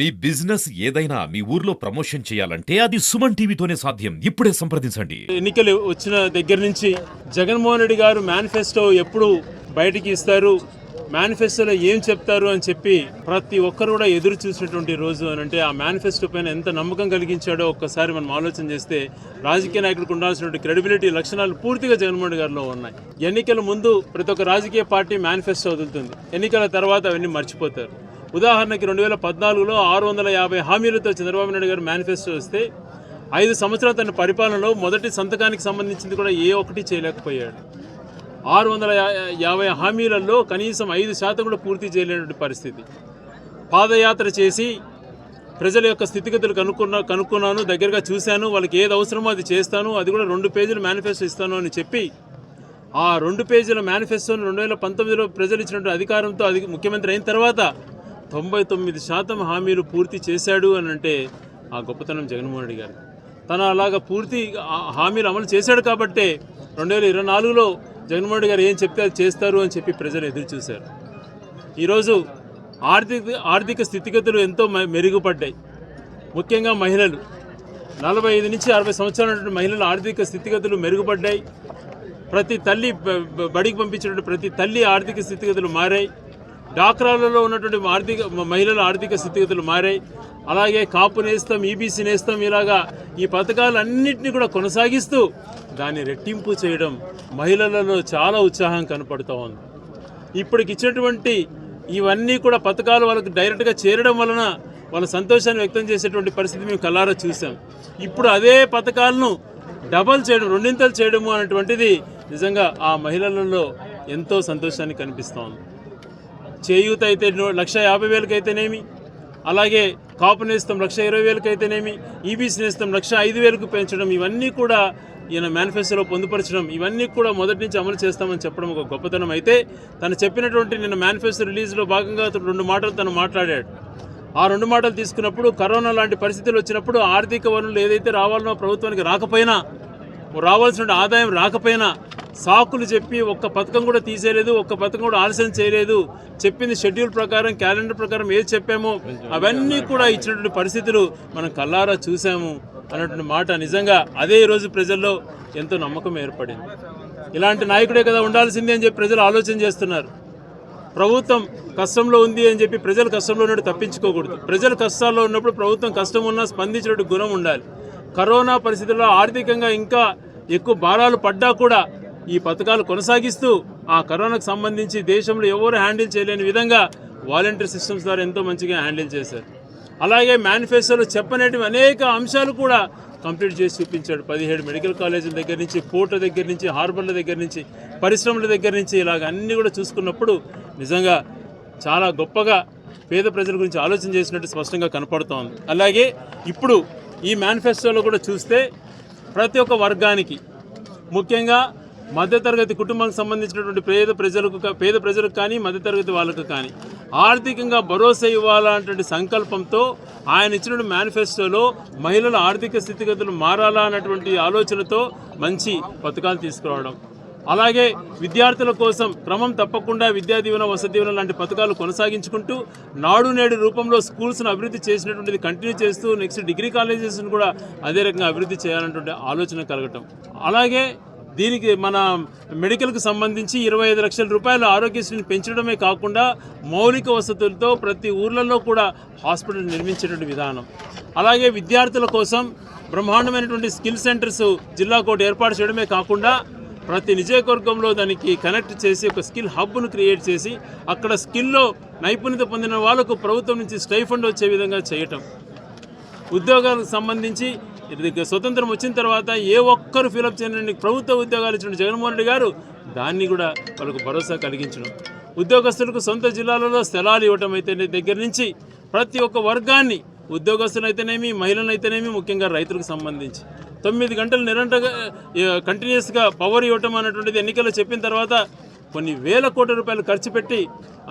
మీ business ఏదైనా మీ ఊర్లో promotion చేయాలంటే అది సుమన్ టీవీతోనే సాధ్యం. ఇప్పుడే సంప్రదించండి. ఎన్నికలు వచ్చిన దగ్గర నుంచి జగన్మోహన్ రెడ్డి గారు మేనిఫెస్టో ఎప్పుడు బయటికి ఇస్తారు, మేనిఫెస్టోలో ఏం చెప్తారు అని చెప్పి ప్రతి ఒక్కరు కూడా ఎదురు చూసినటువంటి రోజు అని అంటే ఆ మేనిఫెస్టో పైన ఎంత నమ్మకం కలిగించాడో ఒక్కసారి మనం ఆలోచన చేస్తే రాజకీయ నాయకులకు ఉండాల్సినటువంటి క్రెడిబిలిటీ లక్షణాలు పూర్తిగా జగన్మోహన్ రెడ్డి గారిలో ఉన్నాయి. ఎన్నికల ముందు ప్రతి ఒక్క రాజకీయ పార్టీ మేనిఫెస్టో వదులుతుంది, ఎన్నికల తర్వాత అవన్నీ మర్చిపోతారు. ఉదాహరణకి 2014లో 650 హామీలతో చంద్రబాబు నాయుడు గారు మేనిఫెస్టో వస్తే 5 సంవత్సరాల తన పరిపాలనలో మొదటి సంతకానికి సంబంధించింది కూడా ఏ ఒక్కటి చేయలేకపోయాడు. 650 హామీలలో కనీసం 5% కూడా పూర్తి చేయలేనటువంటి పరిస్థితి. పాదయాత్ర చేసి ప్రజల యొక్క స్థితిగతులు కనుక్కున్నాను, దగ్గరగా చూశాను, వాళ్ళకి ఏది అవసరమో అది చేస్తాను, అది కూడా 2 పేజీల మేనిఫెస్టో ఇస్తాను అని చెప్పి ఆ 2 పేజీల మేనిఫెస్టోను 2019లో ప్రజలు ఇచ్చినటువంటి అధికారంతో అది ముఖ్యమంత్రి అయిన తర్వాత 99% హామీలు పూర్తి చేశాడు అని అంటే ఆ గొప్పతనం జగన్మోహన్ రెడ్డి గారు. తను అలాగా పూర్తి హామీలు అమలు చేశాడు కాబట్టే 2024లో జగన్మోహన్ రెడ్డి గారు ఏం చెప్తే అది చేస్తారు అని చెప్పి ప్రజలు ఎదురు చూశారు. ఈరోజు ఆర్థిక స్థితిగతులు ఎంతో మెరుగుపడ్డాయి. ముఖ్యంగా మహిళలు 45 నుంచి 60 సంవత్సరాల మహిళల ఆర్థిక స్థితిగతులు మెరుగుపడ్డాయి. ప్రతి తల్లి బడికి పంపించినటువంటి ప్రతి తల్లి ఆర్థిక స్థితిగతులు మారాయి. డాక్రాలలో ఉన్నటువంటి మహిళల ఆర్థిక స్థితిగతులు మారాయి. అలాగే కాపు నేస్తం, ఈబీసీ నేస్తం, ఇలాగా ఈ పథకాలన్నింటినీ కూడా కొనసాగిస్తూ దాన్ని రెట్టింపు చేయడం మహిళలలో చాలా ఉత్సాహం కనపడుతూ ఉంది. ఇప్పటికి ఇచ్చినటువంటి ఇవన్నీ కూడా పథకాలు వాళ్ళకి డైరెక్ట్గా చేరడం వలన వాళ్ళ సంతోషాన్ని వ్యక్తం చేసేటువంటి పరిస్థితి మేము కళ్ళారా చూసాం. ఇప్పుడు అదే పథకాలను డబల్ చేయడం, రెండింతలు చేయడము అనేటువంటిది నిజంగా ఆ మహిళలలో ఎంతో సంతోషాన్ని కనిపిస్తోంది. చేయూత అయితే 1,50,000 అయితేనేమి, అలాగే కాపు నేస్తం 1,20,000 అయితేనేమి, ఈబీసీ నేస్తం 1,05,000 పెంచడం, ఇవన్నీ కూడా ఈయన మేనిఫెస్టోలో పొందుపరచడం, ఇవన్నీ కూడా మొదటి నుంచి అమలు చేస్తామని చెప్పడం ఒక గొప్పతనం. అయితే తను చెప్పినటువంటి నిన్న మేనిఫెస్టో రిలీజ్లో భాగంగా 2 మాటలు తను మాట్లాడాడు. ఆ 2 మాటలు తీసుకున్నప్పుడు కరోనా లాంటి పరిస్థితులు వచ్చినప్పుడు ఆర్థిక వనరులు ఏదైతే రావాలనో ప్రభుత్వానికి రాకపోయినా, రావాల్సిన ఆదాయం రాకపోయినా సాకులు చెప్పి ఒక్క పథకం కూడా తీసేయలేదు, ఒక్క పథకం కూడా ఆలస్యం చేయలేదు, చెప్పింది షెడ్యూల్ ప్రకారం, క్యాలెండర్ ప్రకారం ఏది చెప్పామో అవన్నీ కూడా ఇచ్చినటువంటి పరిస్థితులు మనం కళ్ళారా చూసాము అన్నటువంటి మాట నిజంగా అదే ఈరోజు ప్రజల్లో ఎంతో నమ్మకం ఏర్పడింది. ఇలాంటి నాయకుడే కదా ఉండాల్సింది అని చెప్పి ప్రజలు ఆలోచన చేస్తున్నారు. ప్రభుత్వం కష్టంలో ఉంది అని చెప్పి ప్రజలు కష్టంలో ఉన్నట్టు తప్పించుకోకూడదు. ప్రజలు కష్టాల్లో ఉన్నప్పుడు ప్రభుత్వం కష్టం ఉన్నా స్పందించినట్టు గుణం ఉండాలి. కరోనా పరిస్థితుల్లో ఆర్థికంగా ఇంకా ఎక్కువ భారాలు పడ్డా కూడా ఈ పథకాలు కొనసాగిస్తూ ఆ కరోనాకు సంబంధించి దేశంలో ఎవరు హ్యాండిల్ చేయలేని విధంగా వాలంటీర్ సిస్టమ్స్ ద్వారా ఎంతో మంచిగా హ్యాండిల్ చేశారు. అలాగే మేనిఫెస్టోలో చెప్పనేటివి అనేక అంశాలు కూడా కంప్లీట్ చేసి చూపించాడు. 17 మెడికల్ కాలేజీల దగ్గర నుంచి, పోర్టు దగ్గర నుంచి, హార్బర్ల దగ్గర నుంచి, పరిశ్రమల దగ్గర నుంచి ఇలాగ అన్నీ కూడా చూసుకున్నప్పుడు నిజంగా చాలా గొప్పగా పేద ప్రజల గురించి ఆలోచన చేసినట్టు స్పష్టంగా కనపడుతోంది. అలాగే ఇప్పుడు ఈ మేనిఫెస్టోలో కూడా చూస్తే ప్రతి ఒక్క వర్గానికి, ముఖ్యంగా మధ్యతరగతి కుటుంబానికి సంబంధించినటువంటి పేద ప్రజలకు కానీ, మధ్యతరగతి వాళ్ళకు కానీ ఆర్థికంగా భరోసా ఇవ్వాలన్నటువంటి సంకల్పంతో ఆయన ఇచ్చిన మేనిఫెస్టోలో మహిళల ఆర్థిక స్థితిగతులు మారాలా అన్నటువంటి ఆలోచనతో మంచి పథకాలు తీసుకురావడం, అలాగే విద్యార్థుల కోసం క్రమం తప్పకుండా విద్యా దీవెన, వసతి దీవెన లాంటి పథకాలు కొనసాగించుకుంటూ నాడు నేడు రూపంలో స్కూల్స్ను అభివృద్ధి చేసినటువంటిది కంటిన్యూ చేస్తూ నెక్స్ట్ డిగ్రీ కాలేజెస్ను కూడా అదే రకంగా అభివృద్ధి చేయాలన్నటువంటి ఆలోచన కలగటం. అలాగే దీనికి మన మెడికల్కి సంబంధించి 25 లక్షల రూపాయల ఆరోగ్యశ్రీని పెంచడమే కాకుండా మౌలిక వసతులతో ప్రతి ఊర్లలో కూడా హాస్పిటల్ నిర్మించేటువంటి విధానం, అలాగే విద్యార్థుల కోసం బ్రహ్మాండమైనటువంటి స్కిల్ సెంటర్స్ జిల్లాకోటి ఏర్పాటు చేయడమే కాకుండా ప్రతి నియోజకవర్గంలో దానికి కనెక్ట్ చేసి ఒక స్కిల్ హబ్ను క్రియేట్ చేసి అక్కడ స్కిల్లో నైపుణ్యత పొందిన వాళ్ళకు ప్రభుత్వం నుంచి స్టైఫండ్ వచ్చే విధంగా చేయటం, ఉద్యోగాలకు సంబంధించి స్వతంత్రం వచ్చిన తర్వాత ఏ ఒక్కరు ఫిలప్ చేయని ప్రభుత్వ ఉద్యోగాలు ఇచ్చిన జగన్మోహన్ రెడ్డి గారు దాన్ని కూడా వాళ్ళకు భరోసా కలిగించడం, ఉద్యోగస్తులకు సొంత జిల్లాలలో స్థలాలు ఇవ్వటం అయితే దగ్గర నుంచి ప్రతి ఒక్క వర్గాన్ని, ఉద్యోగస్తులైతేనేమి, మహిళలైతేనేమి, ముఖ్యంగా రైతులకు సంబంధించి 9 గంటలు నిరంతరంగా కంటిన్యూస్గా పవర్ ఇవ్వటం అన్నటువంటిది ఎన్నికల్లో చెప్పిన తర్వాత కొన్ని వేల కోట్ల రూపాయలు ఖర్చు పెట్టి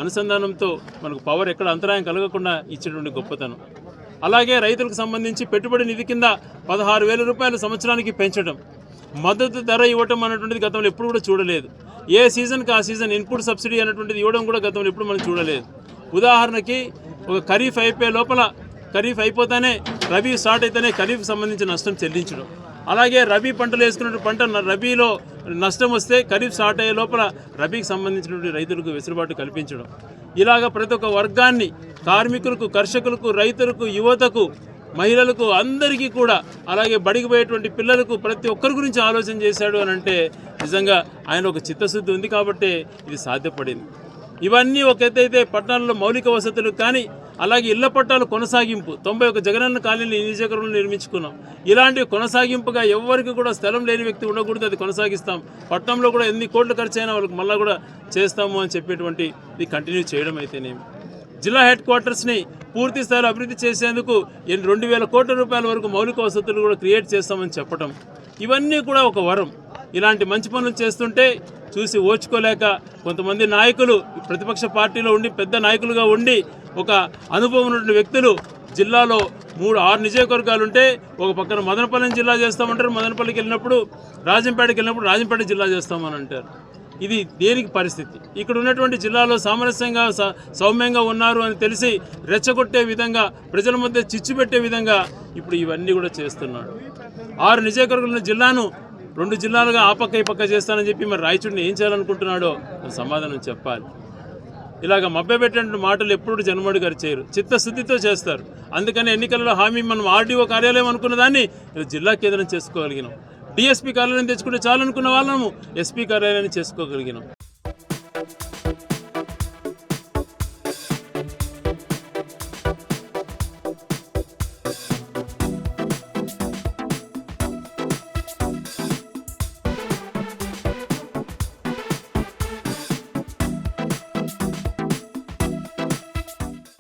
అనుసంధానంతో మనకు పవర్ ఎక్కడ అంతరాయం కలగకుండా ఇచ్చేటువంటి గొప్పతనం. అలాగే రైతులకు సంబంధించి పెట్టుబడి నిధి కింద 16,000 రూపాయలు సంవత్సరానికి పెంచడం, మద్దతు ధర ఇవ్వటం అన్నటువంటిది గతంలో ఎప్పుడు కూడా చూడలేదు. ఏ సీజన్కి ఆ సీజన్ ఇన్పుట్ సబ్సిడీ అన్నటువంటిది ఇవ్వడం కూడా గతంలో ఎప్పుడు మనం చూడలేదు. ఉదాహరణకి ఒక ఖరీఫ్ అయిపోయే లోపల ఖరీఫ్ అయిపోతానే రబీ స్టార్ట్ అయితేనే ఖరీఫ్కి సంబంధించిన నష్టం చెల్లించడం, అలాగే రబీ పంటలు వేసుకున్న పంట రబీలో నష్టం వస్తే ఖరీఫ్ స్టార్ట్ అయ్యే లోపల రబీకి సంబంధించినటువంటి రైతులకు వెసులుబాటు కల్పించడం, ఇలాగ ప్రతి ఒక్క వర్గాన్ని కార్మికులకు, కర్షకులకు, రైతులకు, యువతకు, మహిళలకు అందరికీ కూడా, అలాగే బడికి పోయేటువంటి పిల్లలకు ప్రతి ఒక్కరి గురించి ఆలోచన చేశాడు అని అంటే నిజంగా ఆయన ఒక చిత్తశుద్ధి ఉంది కాబట్టి ఇది సాధ్యపడింది. ఇవన్నీ ఒక ఎత్తైతే పట్టణాల్లో మౌలిక వసతులు కానీ, అలాగే ఇళ్ల పట్టాలు కొనసాగింపు 91 జగనన్న కాలనీలు ఈ నియోజకవర్గంలో నిర్మించుకున్నాం. ఇలాంటివి కొనసాగింపుగా ఎవరికి కూడా స్థలం లేని వ్యక్తి ఉండకూడదు, అది కొనసాగిస్తాం. పట్టణంలో కూడా ఎన్ని కోట్లు ఖర్చు అయినా వాళ్ళకి మళ్ళీ కూడా చేస్తాము అని చెప్పేటువంటి ఇది కంటిన్యూ చేయడం అయితేనేమి, జిల్లా హెడ్ క్వార్టర్స్ని పూర్తి స్థాయిలో అభివృద్ధి చేసేందుకు 2,000 కోట్ల రూపాయల వరకు మౌలిక వసతులు కూడా క్రియేట్ చేస్తామని చెప్పడం, ఇవన్నీ కూడా ఒక వరం. ఇలాంటి మంచి పనులు చేస్తుంటే చూసి ఓర్చుకోలేక కొంతమంది నాయకులు ప్రతిపక్ష పార్టీలో ఉండి పెద్ద నాయకులుగా ఉండి ఒక అనుభవం ఉన్నటువంటి వ్యక్తులు జిల్లాలో 6 నియోజకవర్గాలు ఉంటే ఒక పక్కన మదనపల్లి జిల్లా చేస్తామంటారు, మదనపల్లికి వెళ్ళినప్పుడు రాజంపేటకి వెళ్ళినప్పుడు రాజంపేట జిల్లా చేస్తామని అంటారు. ఇది దేనికి పరిస్థితి? ఇక్కడ ఉన్నటువంటి జిల్లాలో సామరస్యంగా సౌమ్యంగా ఉన్నారు అని తెలిసి రెచ్చగొట్టే విధంగా, ప్రజల మధ్య చిచ్చు పెట్టే విధంగా ఇప్పుడు ఇవన్నీ కూడా చేస్తున్నాడు. 6 నియోజకవర్గాల జిల్లాను 2 జిల్లాలుగా ఆ పక్క ఈ పక్క చేస్తానని చెప్పి మరి రాయచూడిని ఏం చేయాలనుకుంటున్నాడో సమాధానం చెప్పాలి. ఇలాగ మభ్యపెట్టినటువంటి మాటలు ఎప్పుడు జగన్మోహన్ గారు చేయరు, చిత్తశుద్ధితో చేస్తారు. అందుకని ఎన్నికలలో హామీ మనం ఆర్డీఓ కార్యాలయం అనుకున్న దాన్ని జిల్లా కేంద్రం చేసుకోగలిగినాం. డిఎస్పీ కార్యాలయం తెచ్చుకుంటే చాలనుకున్న వాళ్ళము ఎస్పీ కార్యాలయాన్ని చేసుకోగలిగినాం.